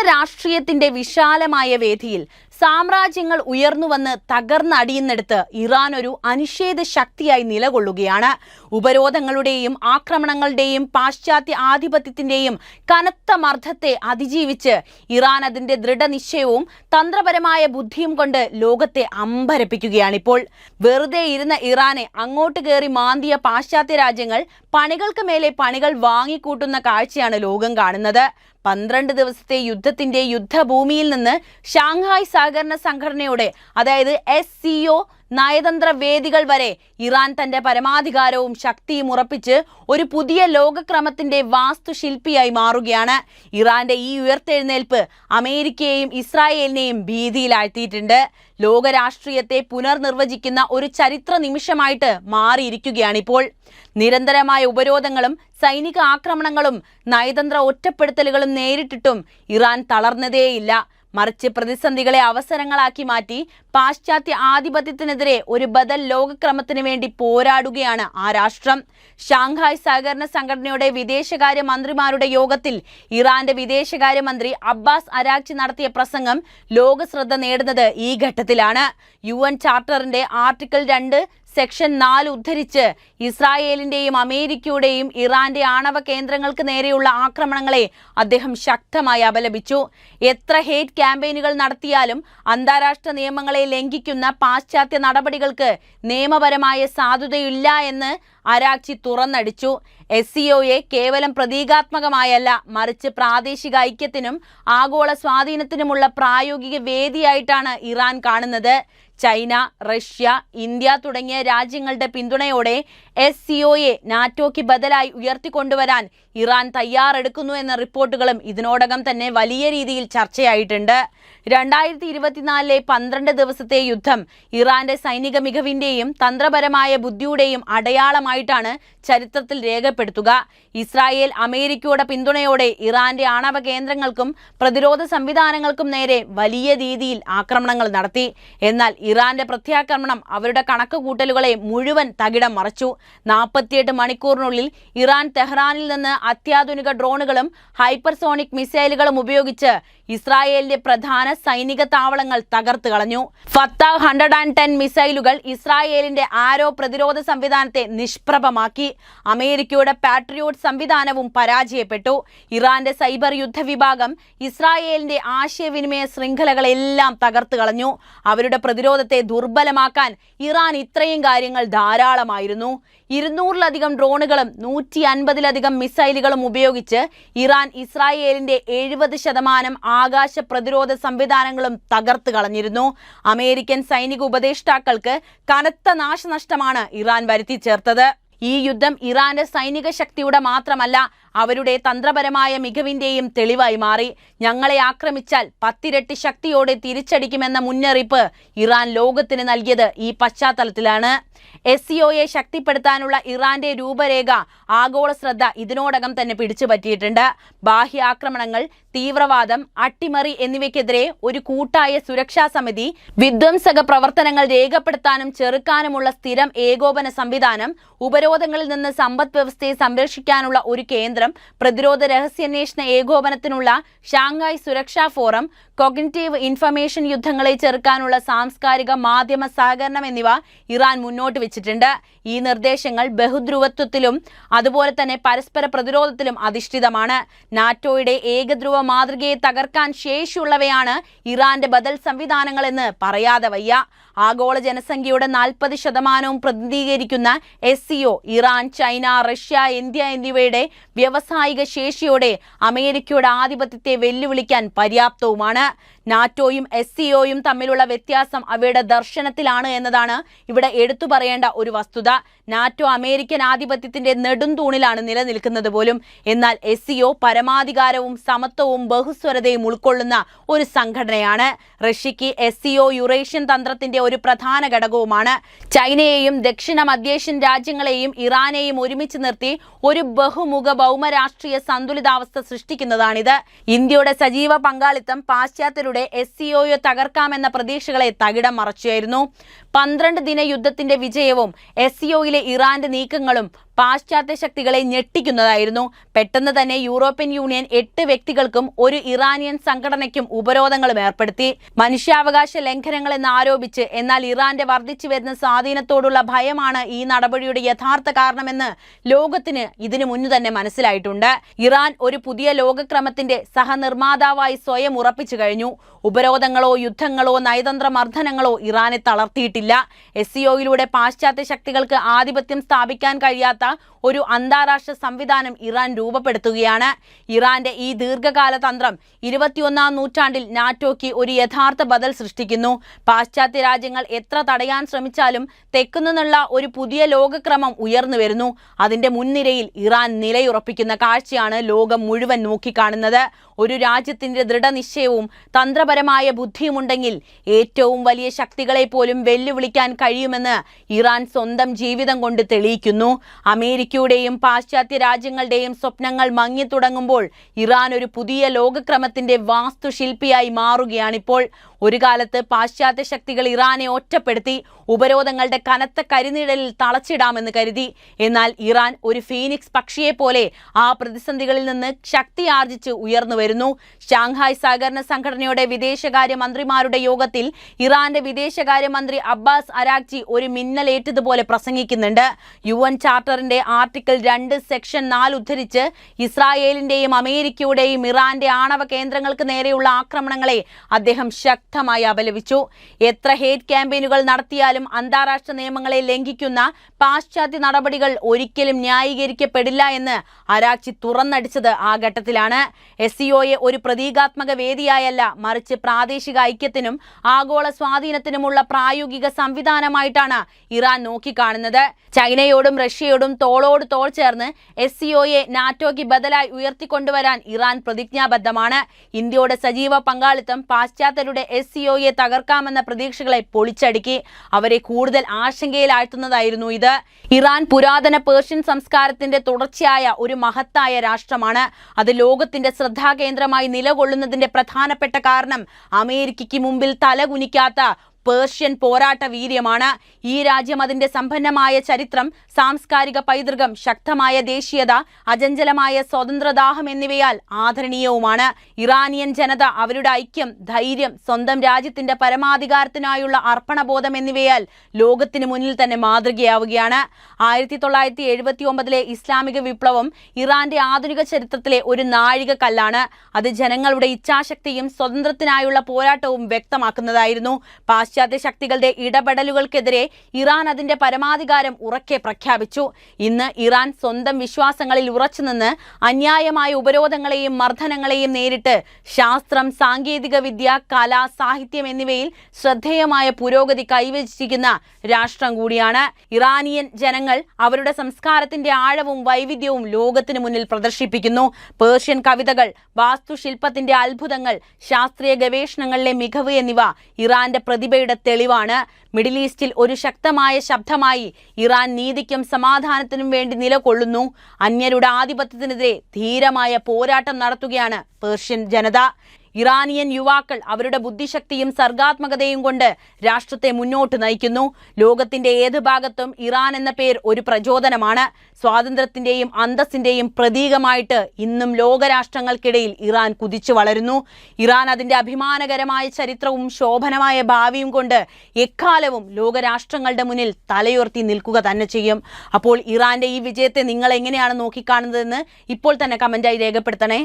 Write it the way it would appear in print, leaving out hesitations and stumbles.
രാഷ്ട്രീയത്തിന്റെ വിശാലമായ വേദിയിൽ സാമ്രാജ്യങ്ങൾ ഉയർന്നുവന്ന് തകർന്നടിയുന്നിടത്ത് ഇറാൻ ഒരു അനിഷേധ ശക്തിയായി നിലകൊള്ളുകയാണ്. ഉപരോധങ്ങളുടെയും ആക്രമണങ്ങളുടെയും പാശ്ചാത്യ ആധിപത്യത്തിന്റെയും കനത്ത മർദ്ദത്തെ അതിജീവിച്ച് ഇറാൻ അതിന്റെ ദൃഢനിശ്ചയവും തന്ത്രപരമായ ബുദ്ധിയും കൊണ്ട് ലോകത്തെ അമ്പരപ്പിക്കുകയാണിപ്പോൾ. വെറുതെ ഇരുന്ന ഇറാനെ അങ്ങോട്ട് കയറി മാന്തിയ പാശ്ചാത്യ രാജ്യങ്ങൾ പണികൾക്ക് മേലെ പണികൾ വാങ്ങിക്കൂട്ടുന്ന കാഴ്ചയാണ് ലോകം കാണുന്നത്. 12 ദിവസത്തെ യുദ്ധത്തിന്റെ യുദ്ധഭൂമിയിൽ നിന്ന് ഷാങ്ഹായ് സഹകരണ സംഘടനയുടെ അതായത് SCO നയതന്ത്ര വേദികൾ വരെ ഇറാൻ തന്റെ പരമാധികാരവും ശക്തിയും ഉറപ്പിച്ച് ഒരു പുതിയ ലോകക്രമത്തിന്റെ വാസ്തുശില്പിയായി മാറുകയാണ്. ഇറാന്റെ ഈ ഉയർത്തെഴുന്നേൽപ്പ് അമേരിക്കയെയും ഇസ്രായേലിനെയും ഭീതിയിലാഴ്ത്തിയിട്ടുണ്ട്. ലോകരാഷ്ട്രീയത്തെ പുനർനിർവചിക്കുന്ന ഒരു ചരിത്ര നിമിഷമായിട്ട് മാറിയിരിക്കുകയാണിപ്പോൾ. നിരന്തരമായ ഉപരോധങ്ങളും സൈനിക ആക്രമണങ്ങളും നയതന്ത്ര ഒറ്റപ്പെടുത്തലുകളും നേരിട്ടിട്ടും ഇറാൻ തളർന്നതേയില്ല. മറിച്ച് പ്രതിസന്ധികളെ അവസരങ്ങളാക്കി മാറ്റി പാശ്ചാത്യ ആധിപത്യത്തിനെതിരെ ഒരു ബദൽ ലോകക്രമത്തിന് വേണ്ടി പോരാടുകയാണ് ആ രാഷ്ട്രം. ഷാങ്ഹായ് സഹകരണ സംഘടനയുടെ വിദേശകാര്യ മന്ത്രിമാരുടെ യോഗത്തിൽ ഇറാന്റെ വിദേശകാര്യമന്ത്രി അബ്ബാസ് അരാഗ്ചി നടത്തിയ പ്രസംഗം ലോകശ്രദ്ധ നേടുന്നത് ഈ ഘട്ടത്തിലാണ്. UN ചാർട്ടറിന്റെ ആർട്ടിക്കിൾ 2 സെക്ഷൻ 4 ഉദ്ധരിച്ച് ഇസ്രായേലിന്റെയും അമേരിക്കയുടെയും ഇറാന്റെ ആണവ കേന്ദ്രങ്ങൾക്ക് നേരെയുള്ള ആക്രമണങ്ങളെ അദ്ദേഹം ശക്തമായി അപലപിച്ചു. എത്ര ഹേറ്റ് ക്യാമ്പയിനുകൾ നടത്തിയാലും അന്താരാഷ്ട്ര നിയമങ്ങളെ ലംഘിക്കുന്ന പാശ്ചാത്യ നടപടികൾക്ക് നിയമപരമായ സാധുതയില്ല എന്ന് അരാഗ്ചി തുറന്നടിച്ചു. SCOയെ കേവലം പ്രതീകാത്മകമായല്ല, മറിച്ച് പ്രാദേശിക ഐക്യത്തിനും ആഗോള സ്വാധീനത്തിനുമുള്ള പ്രായോഗിക വേദിയായിട്ടാണ് ഇറാൻ കാണുന്നത്. ചൈന, റഷ്യ, ഇന്ത്യ തുടങ്ങിയ രാജ്യങ്ങളുടെ പിന്തുണയോടെ SCOയെ നാറ്റോയ്ക്ക് ബദലായി ഉയർത്തിക്കൊണ്ടുവരാൻ ഇറാൻ തയ്യാറെടുക്കുന്നു എന്ന റിപ്പോർട്ടുകളും ഇതിനോടകം തന്നെ വലിയ രീതിയിൽ ചർച്ചയായിട്ടുണ്ട്. 2024 12 ദിവസത്തെ യുദ്ധം ഇറാന്റെ സൈനിക മികവിന്റെയും തന്ത്രപരമായ ബുദ്ധിയുടെയും അടയാളമായിട്ടാണ് ചരിത്രത്തിൽ രേഖപ്പെടുത്തുക. ഇസ്രായേൽ അമേരിക്കയുടെ പിന്തുണയോടെ ഇറാന്റെ ആണവ കേന്ദ്രങ്ങൾക്കും പ്രതിരോധ സംവിധാനങ്ങൾക്കും നേരെ വലിയ രീതിയിൽ ആക്രമണങ്ങൾ നടത്തി. എന്നാൽ ഇറാന്റെ പ്രത്യാക്രമണം അവരുടെ കണക്കുകൂട്ടലുകളെ മുഴുവൻ തകിടം മറിച്ചു. 48 മണിക്കൂറിനുള്ളിൽ ഇറാൻ ടെഹ്റാനിൽ നിന്ന് അത്യാധുനിക ഡ്രോണുകളും ഹൈപ്പർസോണിക് മിസൈലുകളും ഉപയോഗിച്ച് ഇസ്രായേലിന്റെ പ്രധാന സൈനിക താവളങ്ങൾ തകർത്ത് കളഞ്ഞു. ഫത്താഹ് 110 മിസൈലുകൾ ഇസ്രായേലിന്റെ ആരോ പ്രതിരോധ സംവിധാനത്തെ നിഷ്പ്രഭമാക്കി. അമേരിക്കയുടെ പാട്രിയോട്ട് സംവിധാനവും പരാജയപ്പെട്ടു. ഇറാന്റെ സൈബർ യുദ്ധ വിഭാഗം ഇസ്രായേലിന്റെ ആശയവിനിമയ ശൃംഖലകളെല്ലാം തകർത്ത് കളഞ്ഞു. അവരുടെ പ്രതിരോധത്തെ ദുർബലമാക്കാൻ ഇറാൻ ഇത്രയും കാര്യങ്ങൾ ധാരാളമായിരുന്നു. 200-ലധികം ഡ്രോണുകളും 150-ലധികം മിസൈലുകളും ഉപയോഗിച്ച് ഇറാൻ ഇസ്രായേലിന്റെ 70% ആകാശ പ്രതിരോധ സംവിധാനങ്ങളും തകർത്ത് കളഞ്ഞിരുന്നു. അമേരിക്കൻ സൈനിക ഉപദേഷ്ടാക്കൾക്ക് കനത്ത നാശനഷ്ടമാണ് ഇറാൻ വരുത്തി ചേർത്തത്. ഈ യുദ്ധം ഇറാന്റെ സൈനിക ശക്തിയുടെ മാത്രമല്ല, അവരുടെ തന്ത്രപരമായ മികവിന്റെയും തെളിവായി മാറി. ഞങ്ങളെ ആക്രമിച്ചാൽ 10 ഇരട്ടി ശക്തിയോടെ തിരിച്ചടിക്കുമെന്ന മുന്നറിയിപ്പ് ഇറാൻ ലോകത്തിന് നൽകിയത് ഈ പശ്ചാത്തലത്തിലാണ്. SCOയെ ശക്തിപ്പെടുത്താനുള്ള ഇറാന്റെ രൂപരേഖ ആഗോള ശ്രദ്ധ ഇതിനോടകം തന്നെ പിടിച്ചുപറ്റിയിട്ടുണ്ട്. ബാഹ്യ ആക്രമണങ്ങൾ, തീവ്രവാദം, അട്ടിമറി എന്നിവയ്ക്കെതിരെ ഒരു കൂട്ടായ സുരക്ഷാ സമിതി, വിധ്വംസക പ്രവർത്തനങ്ങൾ രേഖപ്പെടുത്താനും ചെറുക്കാനുമുള്ള സ്ഥിരം ഏകോപന സംവിധാനം, ഉപരോധങ്ങളിൽ നിന്ന് സമ്പദ് വ്യവസ്ഥയെ സംരക്ഷിക്കാനുള്ള ഒരു കേന്ദ്രം, പ്രതിരോധ രഹസ്യാന്വേഷണ ഏകോപനത്തിനുള്ള ഷാങ്ഹായ് സുരക്ഷാ ഫോറം, കോഗ്നിറ്റീവ് ഇൻഫർമേഷൻ യുദ്ധങ്ങളെ ചെറുക്കാനുള്ള സാംസ്കാരിക മാധ്യമ സഹകരണം എന്നിവ ഇറാൻ മുന്നോട്ട് വെച്ചിട്ടുണ്ട്. ഈ നിർദ്ദേശങ്ങൾ ബഹുധ്രുവത്വത്തിലും അതുപോലെ തന്നെ പരസ്പര പ്രതിരോധത്തിലും അധിഷ്ഠിതമാണ്. നാറ്റോയുടെ ഏകധ്രുവ മാതൃകയെ തകർക്കാൻ ശേഷിയുള്ളവയാണ് ഇറാന്റെ ബദൽ സംവിധാനങ്ങളെന്ന് പറയാതെ വയ്യ. ആഗോള ജനസംഖ്യയുടെ 40% പ്രതിനിധീകരിക്കുന്ന SCO Iran, China, Russia, India എന്നിവയുടെ വ്യാവസായിക ശേഷിയോടെ അമേരിക്കയുടെ ആധിപത്യത്തെ വെല്ലുവിളിക്കാൻ പര്യാപ്തവുമാണ്. നാറ്റോയും SCOയും തമ്മിലുള്ള വ്യത്യാസം അവയുടെ ദർശനത്തിലാണ് എന്നതാണ് ഇവിടെ എടുത്തു പറയേണ്ട ഒരു വസ്തുത. നാറ്റോ അമേരിക്കൻ ആധിപത്യത്തിന്റെ നെടുംതൂണിലാണ് നിലനിൽക്കുന്നത് പോലും. എന്നാൽ SCO പരമാധികാരവും സമത്വവും ബഹുസ്വരതയും ഉൾക്കൊള്ളുന്ന ഒരു സംഘടനയാണ്. റഷ്യക്ക് SCO യുറേഷ്യൻ തന്ത്രത്തിന്റെ ഒരു പ്രധാന ഘടകവുമാണ്. ചൈനയെയും ദക്ഷിണ മധ്യേഷ്യൻ രാജ്യങ്ങളെയും ഇറാനെയും ഒരുമിച്ച് നിർത്തി ഒരു ബഹുമുഖ ഭൗമരാഷ്ട്രീയ സന്തുലിതാവസ്ഥ സൃഷ്ടിക്കുന്നതാണിത്. ഇന്ത്യയുടെ സജീവ പങ്കാളിത്തം പാശ്ചാത്യരുടെ SCOയെ തകർക്കാമെന്ന പ്രതീക്ഷകളെ തകിടം മറച്ചായിരുന്നു. 12 ദിന യുദ്ധത്തിന്റെ വിജയവും SCOയിലെ ഇറാന്റെ നീക്കങ്ങളും പാശ്ചാത്യ ശക്തികളെ ഞെട്ടിക്കുന്നതായിരുന്നു. പെട്ടെന്ന് തന്നെ യൂറോപ്യൻ യൂണിയൻ 8 വ്യക്തികൾക്കും ഒരു ഇറാനിയൻ സംഘടനയ്ക്കും ഉപരോധങ്ങളും ഏർപ്പെടുത്തി. മനുഷ്യാവകാശ ലംഘനങ്ങളെന്ന് ആരോപിച്ച്. എന്നാൽ ഇറാന്റെ വർദ്ധിച്ചു വരുന്ന സ്വാധീനത്തോടുള്ള ഭയമാണ് ഈ നടപടിയുടെ യഥാർത്ഥ കാരണമെന്ന് ലോകത്തിന് ഇതിനു മുന്നു തന്നെ മനസ്സിലായിട്ടുണ്ട്. ഇറാൻ ഒരു പുതിയ ലോകക്രമത്തിന്റെ സഹനിർമ്മാതാവായി സ്വയം ഉറപ്പിച്ചു കഴിഞ്ഞു. ഉപരോധങ്ങളോ യുദ്ധങ്ങളോ നയതന്ത്ര മർദ്ദനങ്ങളോ ഇറാനെ തളർത്തിയിട്ടില്ല. SCOയിലൂടെ പാശ്ചാത്യ ശക്തികൾക്ക് ആധിപത്യം സ്ഥാപിക്കാൻ കഴിയാത്ത ഒരു അന്താരാഷ്ട്ര സംവിധാനം ഇറാൻ രൂപപ്പെടുത്തുകയാണ്. ഇറാന്റെ ഈ ദീർഘകാല തന്ത്രം 21ാം നൂറ്റാണ്ടിൽ നാറ്റോയ്ക്ക് ഒരു യഥാർത്ഥ ബദൽ സൃഷ്ടിക്കുന്നു. പാശ്ചാത്യ രാജ്യങ്ങൾ എത്ര തടയാൻ ശ്രമിച്ചാലും തെക്കുനിന്നുള്ള ഒരു പുതിയ ലോകക്രമം ഉയർന്നു വരുന്നു. അതിന്റെ മുൻനിരയിൽ ഇറാൻ നിലയുറപ്പിക്കുന്ന കാഴ്ചയാണ് ലോകം മുഴുവൻ നോക്കിക്കാണുന്നത്. ഒരു രാജ്യത്തിന്റെ ദൃഢനിശ്ചയവും തന്ത്രപരമായ ബുദ്ധിയുമുണ്ടെങ്കിൽ ഏറ്റവും വലിയ ശക്തികളെ പോലും വെല്ലുവിളിക്കാൻ കഴിയുമെന്ന് ഇറാൻ സ്വന്തം ജീവിതം കൊണ്ട് തെളിയിക്കുന്നു. അമേരിക്കയുടെയും പാശ്ചാത്യ രാജ്യങ്ങളുടെയും സ്വപ്നങ്ങൾ മങ്ങിത്തുടങ്ങുമ്പോൾ ഇറാൻ ഒരു പുതിയ ലോകക്രമത്തിന്റെ വാസ്തുശില്പിയായി മാറുകയാണിപ്പോൾ. ഒരു കാലത്ത് പാശ്ചാത്യ ശക്തികൾ ഇറാനെ ഒറ്റപ്പെടുത്തി ഉപരോധങ്ങളുടെ കനത്ത കരിനിഴലിൽ തളച്ചിടാമെന്ന് കരുതി. എന്നാൽ ഇറാൻ ഒരു ഫീനിക്സ് പക്ഷിയെ പോലെ ആ പ്രതിസന്ധികളിൽ നിന്ന് ശക്തി ആർജിച്ച് ഉയർന്നു വരുന്നു. ഷാങ്ഹായ് സഹകരണ സംഘടനയുടെ വിദേശകാര്യ മന്ത്രിമാരുടെ യോഗത്തിൽ ഇറാന്റെ വിദേശകാര്യമന്ത്രി അബ്ബാസ് അരാഗ്ചി ഒരു മിന്നലേറ്റതുപോലെ പ്രസംഗിക്കുന്നുണ്ട്. UN ചാർട്ടറിന്റെ ആർട്ടിക്കിൾ 2 സെക്ഷൻ 4 ഉദ്ധരിച്ച് ഇസ്രായേലിന്റെയും അമേരിക്കയുടെയും ഇറാന്റെ ആണവ കേന്ദ്രങ്ങൾക്ക് നേരെയുള്ള ആക്രമണങ്ങളെ അദ്ദേഹം ശക്തമായി അപലപിച്ചു. എത്ര ഹേറ്റ് ക്യാമ്പയിനുകൾ നടത്തിയാലും അന്താരാഷ്ട്ര നിയമങ്ങളെ ലംഘിക്കുന്ന പാശ്ചാത്യ നടപടികൾ ഒരിക്കലും ന്യായീകരിക്കപ്പെടില്ല എന്ന് അരാഗ്ചി തുറന്നടിച്ചത് ആ ഘട്ടത്തിലാണ്. SCOയെ ഒരു പ്രതീകാത്മക വേദിയായല്ല, മറിച്ച് പ്രാദേശിക ഐക്യത്തിനും ആഗോള സ്വാധീനത്തിനുമുള്ള പ്രായോഗിക സംവിധാനമായിട്ടാണ് ഇറാൻ നോക്കിക്കാണുന്നത്. ചൈനയോടും റഷ്യയോടും തോളോട് തോൾ ചേർന്ന് SCOയെ നാറ്റോയ്ക്ക് ബദലായി ഉയർത്തിക്കൊണ്ടുവരാൻ ഇറാൻ പ്രതിജ്ഞാബദ്ധമാണ്. ഇന്ത്യയുടെ സജീവ പങ്കാളിത്തം പാശ്ചാത്യരുടെ SCOയെ തകർക്കാമെന്ന പ്രതീക്ഷകളെ പൊളിച്ചടുക്കി. അവരെ കൂടുതൽ ആശങ്കയിലാഴ്ത്തുന്നതായിരുന്നു ഇത്. ഇറാൻ പുരാതന പേർഷ്യൻ സംസ്കാരത്തിന്റെ തുടർച്ചയായ ഒരു മഹത്തായ രാഷ്ട്രമാണ്. അത് ലോകത്തിന്റെ ശ്രദ്ധാകേന്ദ്രമായി നിലകൊള്ളുന്നതിന്റെ പ്രധാനപ്പെട്ട കാരണം അമേരിക്കയ്ക്ക് മുമ്പിൽ തലകുനിക്കാത്ത പേർഷ്യൻ പോരാട്ട വീര്യമാണ്. ഈ രാജ്യം അതിന്റെ സമ്പന്നമായ ചരിത്രം, സാംസ്കാരിക പൈതൃകം, ശക്തമായ ദേശീയത, അചഞ്ചലമായ സ്വതന്ത്രദാഹം എന്നിവയാൽ ആദരണീയവുമാണ്. ഇറാനിയൻ ജനത അവരുടെ ഐക്യം, ധൈര്യം, സ്വന്തം രാജ്യത്തിന്റെ പരമാധികാരത്തിനായുള്ള അർപ്പണബോധം എന്നിവയാൽ ലോകത്തിന് മുന്നിൽ തന്നെ മാതൃകയാവുകയാണ്. 1979 ഇസ്ലാമിക വിപ്ലവം ഇറാന്റെ ആധുനിക ചരിത്രത്തിലെ ഒരു നാഴികക്കല്ലാണ്. അത് ജനങ്ങളുടെ ഇച്ഛാശക്തിയും സ്വതന്ത്രത്തിനായുള്ള പോരാട്ടവും വ്യക്തമാക്കുന്നതായിരുന്നു. പാശ്ചാത്യ ശക്തികളുടെ ഇടപെടലുകൾക്കെതിരെ ഇറാൻ അതിന്റെ പരമാധികാരം ഉറക്കെ പ്രഖ്യാപിച്ചു. ഇന്ന് ഇറാൻ സ്വന്തം വിശ്വാസങ്ങളിൽ ഉറച്ചുനിന്ന് അന്യായമായ ഉപരോധങ്ങളെയും മർദ്ദനങ്ങളെയും നേരിട്ട് ശാസ്ത്രം, സാങ്കേതിക വിദ്യ, കല, സാഹിത്യം എന്നിവയിൽ ശ്രദ്ധേയമായ പുരോഗതി കൈവരിച്ചിരിക്കുന്ന രാഷ്ട്രം കൂടിയാണ്. ഇറാനിയൻ ജനങ്ങൾ അവരുടെ സംസ്കാരത്തിന്റെ ആഴവും വൈവിധ്യവും ലോകത്തിന് മുന്നിൽ പ്രദർശിപ്പിക്കുന്നു. പേർഷ്യൻ കവിതകൾ, വാസ്തുശില്പത്തിന്റെ അത്ഭുതങ്ങൾ, ശാസ്ത്രീയ ഗവേഷണങ്ങളിലെ മികവ് എന്നിവ ഇറാന്റെ പ്രതിഭയുടെ തെളിവാണ്. മിഡിൽ ഈസ്റ്റിൽ ഒരു ശക്തമായ ശബ്ദമായി ഇറാൻ നീതിക്കും സമാധാനത്തിനും വേണ്ടി നിലകൊള്ളുന്നു. അന്യരുടെ ആധിപത്യത്തിനെതിരെ ധീരമായ പോരാട്ടം നടത്തുകയാണ് പേർഷ്യൻ ജനത. ഇറാനിയൻ യുവാക്കൾ അവരുടെ ബുദ്ധിശക്തിയും സർഗാത്മകതയും കൊണ്ട് രാഷ്ട്രത്തെ മുന്നോട്ട് നയിക്കുന്നു. ലോകത്തിന്റെ ഏത് ഭാഗത്തും ഇറാൻ എന്ന പേര് ഒരു പ്രചോദനമാണ്. സ്വാതന്ത്ര്യത്തിന്റെയും അന്തസ്സിന്റെയും പ്രതീകമായിട്ട് ഇന്നും ലോകരാഷ്ട്രങ്ങൾക്കിടയിൽ ഇറാൻ കുതിച്ചു വളരുന്നു. ഇറാൻ അതിന്റെ അഭിമാനകരമായ ചരിത്രവും ശോഭനമായ ഭാവിയും കൊണ്ട് എക്കാലവും ലോകരാഷ്ട്രങ്ങളുടെ മുന്നിൽ തലയുയർത്തി നിൽക്കുക തന്നെ ചെയ്യും. അപ്പോൾ ഇറാന്റെ ഈ വിജയത്തെ നിങ്ങൾ എങ്ങനെയാണ് നോക്കിക്കാണുന്നതെന്ന് ഇപ്പോൾ തന്നെ കമന്റായി രേഖപ്പെടുത്തണേ.